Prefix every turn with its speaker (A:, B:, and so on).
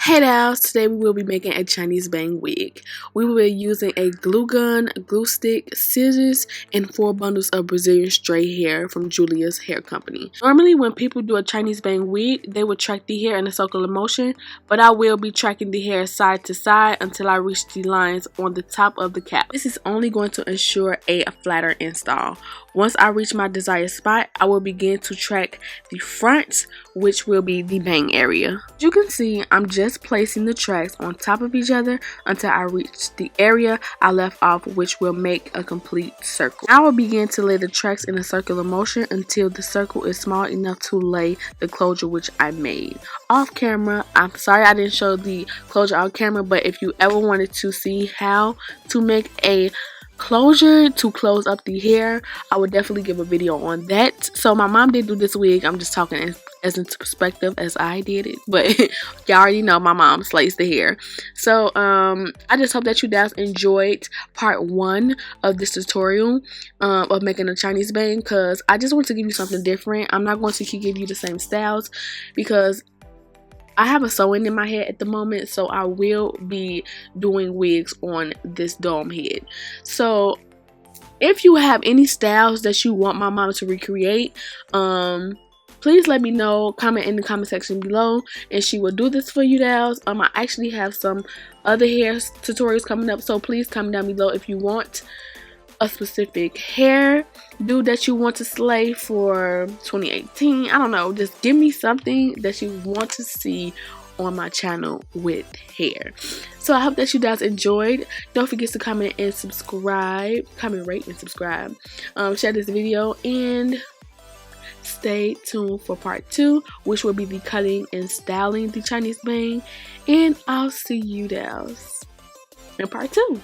A: Hey guys, today we will be making a Chinese bang wig. We will be using a glue gun, glue stick, scissors, and 4 bundles of Brazilian straight hair from Julia's Hair Company. Normally when people do a Chinese bang wig, they would track the hair in a circular motion, but I will be tracking the hair side to side until I reach the lines on the top of the cap. This is only going to ensure a flatter install. Once I reach my desired spot, I will begin to track the front, which will be the bang area. As you can see, I'm just placing the tracks on top of each other until I reach the area I left off, which will make a complete circle. I will begin to lay the tracks in a circular motion until the circle is small enough to lay the closure which I made. Off camera, I'm sorry I didn't show the closure off camera, but if you ever wanted to see how to make a closure to close up the hair, I would definitely give a video on that. So my mom did do this wig. I'm just talking as into perspective as I did it, but y'all already know my mom slays the hair. So I just hope that you guys enjoyed part 1 of this tutorial of making a Chinese bang, because I just want to give you something different. I'm not going to keep giving you the same styles because I have a sew-in in my head at the moment, so I will be doing wigs on this dome head. So if you have any styles that you want my mom to recreate, please let me know. Comment in the comment section below and she will do this for you guys. I actually have some other hair tutorials coming up, so please comment down below if you want a specific hair do that you want to slay for 2018. I don't know, just give me something that you want to see on my channel with hair. So I hope that you guys enjoyed. Don't forget to comment and subscribe, comment, rate, and subscribe. Share this video and stay tuned for part 2, which will be the cutting and styling the Chinese bang, and I'll see you guys in part 2.